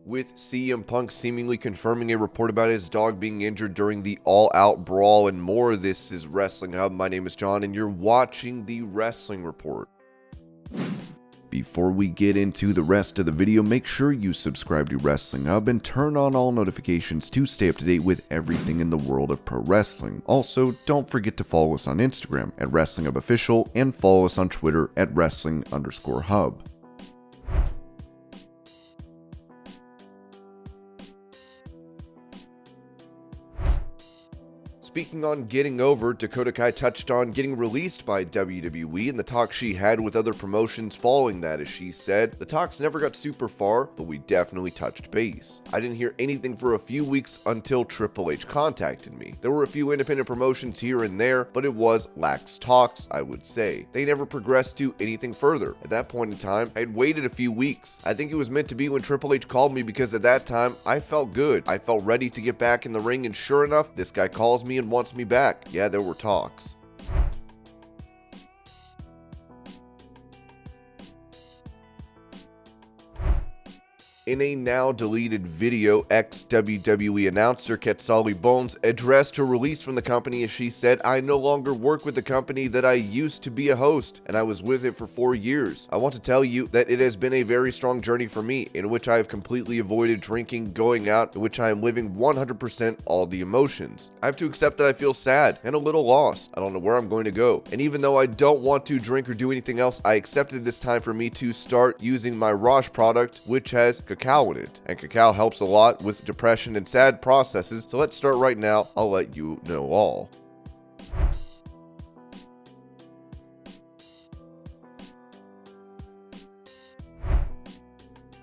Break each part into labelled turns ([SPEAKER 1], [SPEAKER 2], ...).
[SPEAKER 1] With CM Punk seemingly confirming a report about his dog being injured during the all-out brawl and more. This is Wrestling Hub. My name is John, and you're watching the Wrestling Report. Before we get into the rest of the video, make sure you subscribe to Wrestling Hub and turn on all notifications to stay up to date with everything in the world of pro wrestling. Also, don't forget to follow us on Instagram at Wrestling Hub Official and follow us on Twitter at Wrestling_Hub. Speaking on getting over, Dakota Kai touched on getting released by WWE and the talk she had with other promotions following that. As she said, the talks never got super far, but we definitely touched base. I didn't hear anything for a few weeks until Triple H contacted me. There were a few independent promotions here and there, but it was lax talks, I would say. They never progressed to anything further. At that point in time, I had waited a few weeks. I think it was meant to be when Triple H called me, because at that time, I felt good. I felt ready to get back in the ring, and sure enough, this guy calls me and wants me back. Yeah, there were talks. In a now deleted video, ex-WWE announcer Quetzali Bones addressed her release from the company as she said, "I no longer work with the company that I used to be a host, and I was with it for 4 years. I want to tell you that it has been a very strong journey for me, in which I have completely avoided drinking, going out, in which I am living 100% all the emotions. I have to accept that I feel sad and a little lost. I don't know where I'm going to go. And even though I don't want to drink or do anything else, I accepted this time for me to start using my Rosh product, which has cacao in it, and cacao helps a lot with depression and sad processes. So let's start right now. I'll let you know all."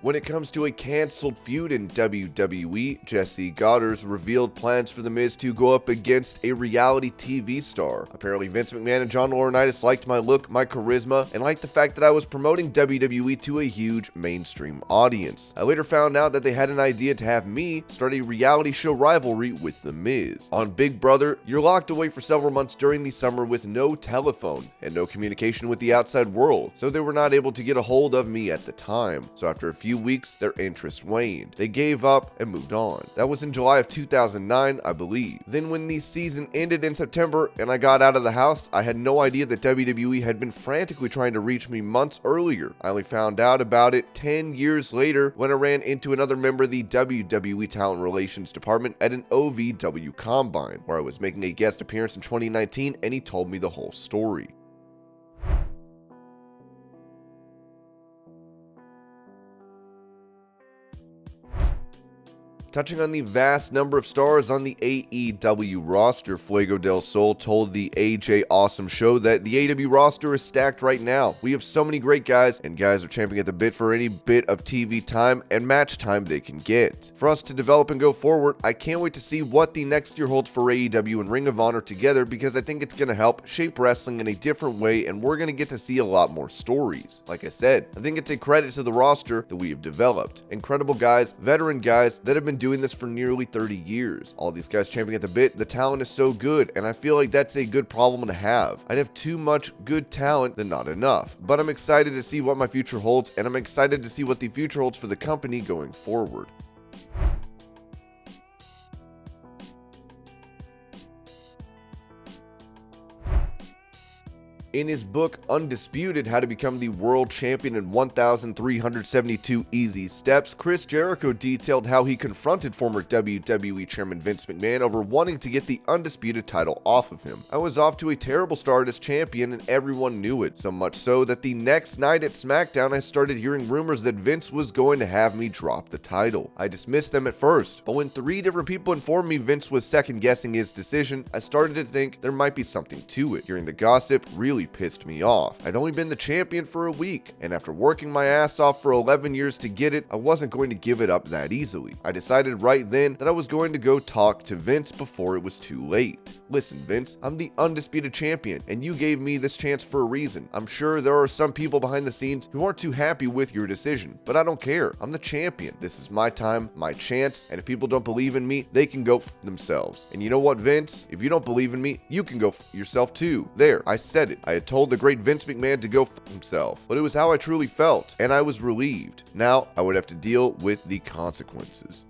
[SPEAKER 1] When it comes to a canceled feud in WWE, Jesse Goddard's revealed plans for The Miz to go up against a reality TV star. Apparently, Vince McMahon and John Laurinaitis liked my look, my charisma, and liked the fact that I was promoting WWE to a huge mainstream audience. I later found out that they had an idea to have me start a reality show rivalry with The Miz. On Big Brother, you're locked away for several months during the summer with no telephone and no communication with the outside world, so they were not able to get a hold of me at the time. So after a few weeks, their interest waned. They gave up and moved on. That was in July of 2009, I believe. Then when the season ended in September and I got out of the house, I had no idea that WWE had been frantically trying to reach me months earlier. I only found out about it 10 years later when I ran into another member of the WWE Talent Relations Department at an OVW Combine, where I was making a guest appearance in 2019, and he told me the whole story. Touching on the vast number of stars on the AEW roster, Fuego Del Sol told the AJ Awesome Show that the AEW roster is stacked right now. We have so many great guys, and guys are champing at the bit for any bit of TV time and match time they can get. For us to develop and go forward, I can't wait to see what the next year holds for AEW and Ring of Honor together, because I think it's going to help shape wrestling in a different way, and we're going to get to see a lot more stories. Like I said, I think it's a credit to the roster that we have developed. Incredible guys, veteran guys that have been doing this for nearly 30 years. All these guys champing at the bit. The talent is so good, and I feel like that's a good problem to have. I'd have too much good talent than not enough. But I'm excited to see what my future holds, and I'm excited to see what the future holds for the company going forward. In his book, Undisputed, How to Become the World Champion in 1,372 Easy Steps, Chris Jericho detailed how he confronted former WWE Chairman Vince McMahon over wanting to get the Undisputed title off of him. "I was off to a terrible start as champion, and everyone knew it, so much so that the next night at SmackDown I started hearing rumors that Vince was going to have me drop the title. I dismissed them at first, but when 3 different people informed me Vince was second-guessing his decision, I started to think there might be something to it. Hearing the gossip really pissed me off. I'd only been the champion for a week, and after working my ass off for 11 years to get it, I wasn't going to give it up that easily. I decided right then that I was going to go talk to Vince before it was too late. Listen, Vince, I'm the undisputed champion, and you gave me this chance for a reason. I'm sure there are some people behind the scenes who aren't too happy with your decision, but I don't care. I'm the champion. This is my time, my chance, and if people don't believe in me, they can go for themselves. And you know what, Vince? If you don't believe in me, you can go for yourself too. There, I said it. I had told the great Vince McMahon to go for himself, but it was how I truly felt, and I was relieved. Now, I would have to deal with the consequences.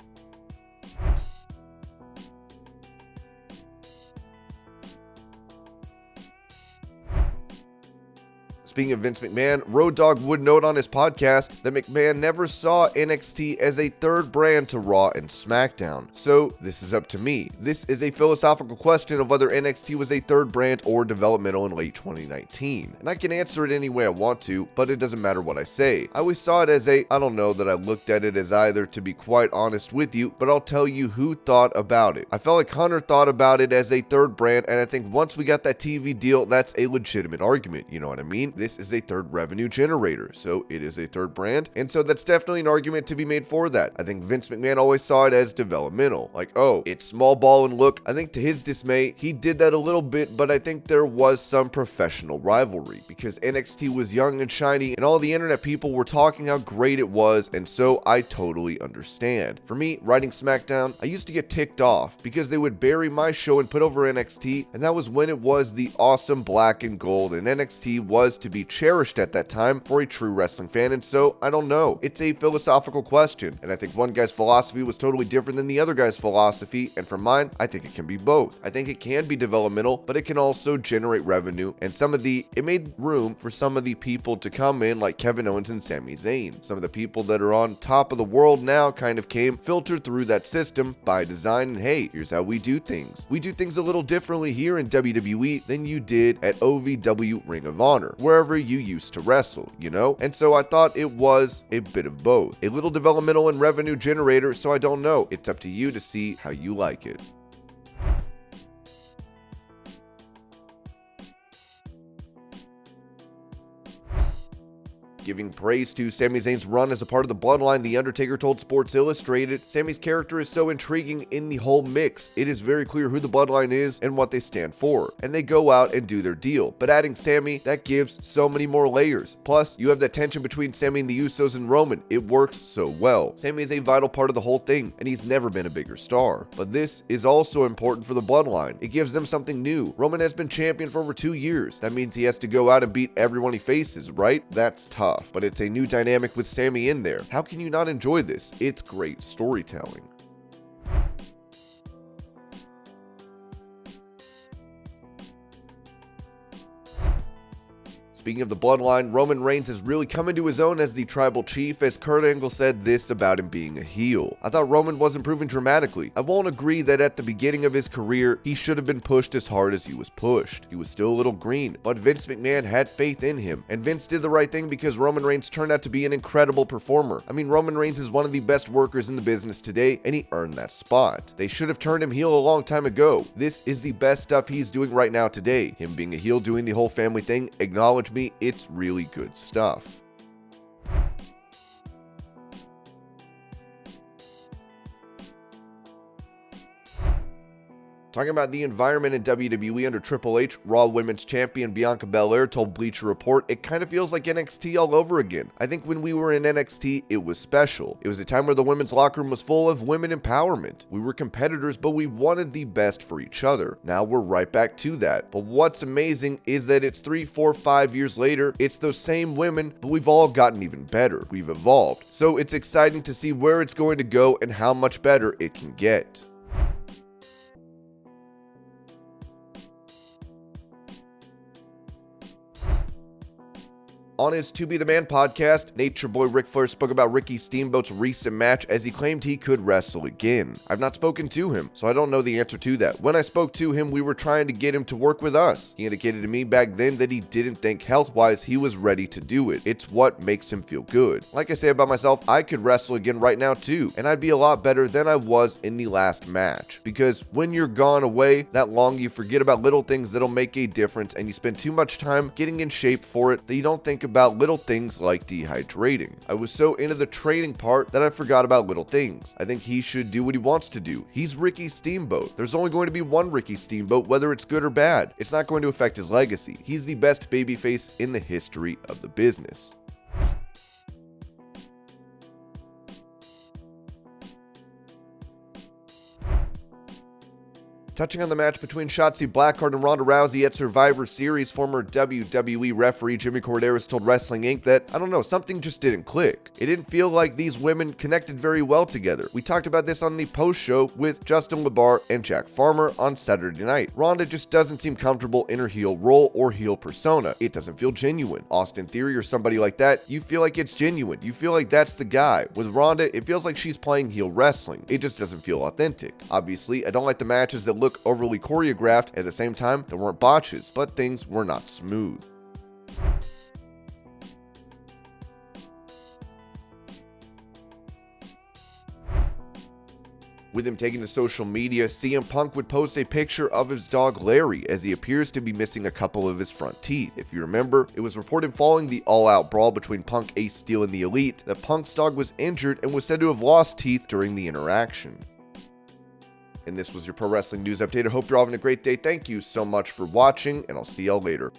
[SPEAKER 1] Speaking of Vince McMahon, Road Dogg would note on his podcast that McMahon never saw NXT as a third brand to Raw and SmackDown. So this is up to me. This is a philosophical question of whether NXT was a third brand or developmental in late 2019. And I can answer it any way I want to, but it doesn't matter what I say. I always saw it as I don't know that I looked at it as either, to be quite honest with you, but I'll tell you who thought about it. I felt like Hunter thought about it as a third brand, and I think once we got that TV deal, that's a legitimate argument. You know what I mean? This is a third revenue generator, so it is a third brand, and so that's definitely an argument to be made for that. I think Vince McMahon always saw it as developmental, like, oh, it's small ball and look. I think to his dismay, he did that a little bit, but I think there was some professional rivalry because NXT was young and shiny, and all the internet people were talking how great it was, and so I totally understand. For me, writing SmackDown, I used to get ticked off because they would bury my show and put over NXT, and that was when it was the awesome black and gold, and NXT was to be cherished at that time for a true wrestling fan, and so I don't know. It's a philosophical question, and I think one guy's philosophy was totally different than the other guy's philosophy, and for mine, I think it can be both. I think it can be developmental, but it can also generate revenue, and it made room for some of the people to come in like Kevin Owens and Sami Zayn. Some of the people that are on top of the world now kind of came filtered through that system by design, and hey, here's how we do things. We do things a little differently here in WWE than you did at OVW Ring of Honor, wherever you used to wrestle, you know? And so I thought it was a bit of both. A little developmental and revenue generator, so I don't know. It's up to you to see how you like it. Giving praise to Sami Zayn's run as a part of the Bloodline, The Undertaker told Sports Illustrated, Sami's character is so intriguing in the whole mix. It is very clear who the Bloodline is and what they stand for, and they go out and do their deal. But adding Sami, that gives so many more layers. Plus, you have that tension between Sami and the Usos and Roman. It works so well. Sami is a vital part of the whole thing, and he's never been a bigger star. But this is also important for the Bloodline. It gives them something new. Roman has been champion for over 2 years. That means he has to go out and beat everyone he faces, right? That's tough. But it's a new dynamic with Sami in there. How can you not enjoy this? It's great storytelling. Speaking of the Bloodline, Roman Reigns has really come into his own as the tribal chief, as Kurt Angle said this about him being a heel. I thought Roman was improving dramatically. I won't agree that at the beginning of his career, he should have been pushed as hard as he was pushed. He was still a little green, but Vince McMahon had faith in him, and Vince did the right thing because Roman Reigns turned out to be an incredible performer. I mean, Roman Reigns is one of the best workers in the business today, and he earned that spot. They should have turned him heel a long time ago. This is the best stuff he's doing right now today. Him being a heel, doing the whole family thing, acknowledge me, it's really good stuff. Talking about the environment in WWE under Triple H, Raw Women's Champion Bianca Belair told Bleacher Report, it kind of feels like NXT all over again. I think when we were in NXT, it was special. It was a time where the women's locker room was full of women empowerment. We were competitors, but we wanted the best for each other. Now we're right back to that. But what's amazing is that it's 3, 4, 5 years later, it's those same women, but we've all gotten even better. We've evolved. So it's exciting to see where it's going to go and how much better it can get. On his To Be The Man podcast, Nature Boy Ric Flair spoke about Ricky Steamboat's recent match as he claimed he could wrestle again. I've not spoken to him, so I don't know the answer to that. When I spoke to him, we were trying to get him to work with us. He indicated to me back then that he didn't think health-wise he was ready to do it. It's what makes him feel good. Like I say about myself, I could wrestle again right now too, and I'd be a lot better than I was in the last match. Because when you're gone away that long, you forget about little things that'll make a difference, and you spend too much time getting in shape for it that you don't think think about little things like dehydrating. I was so into the training part that I forgot about little things. I think he should do what he wants to do. He's Ricky Steamboat. There's only going to be one Ricky Steamboat, whether it's good or bad. It's not going to affect his legacy. He's the best babyface in the history of the business. Touching on the match between Shotzi Blackheart and Ronda Rousey at Survivor Series, former WWE referee Jimmy Corderas told Wrestling Inc. that, I don't know, something just didn't click. It didn't feel like these women connected very well together. We talked about this on the post-show with Justin LaBar and Jack Farmer on Saturday night. Ronda just doesn't seem comfortable in her heel role or heel persona. It doesn't feel genuine. Austin Theory or somebody like that, you feel like it's genuine. You feel like that's the guy. With Ronda, it feels like she's playing heel wrestling. It just doesn't feel authentic. Obviously, I don't like the matches that look overly choreographed. At the same time, there weren't botches, but things were not smooth. With him taking to social media, CM Punk would post a picture of his dog Larry as he appears to be missing a couple of his front teeth. If you remember, it was reported following the all-out brawl between Punk, Ace Steel, and the Elite that Punk's dog was injured and was said to have lost teeth during the interaction. And this was your Pro Wrestling News Update. I hope you're all having a great day. Thank you so much for watching, and I'll see y'all later.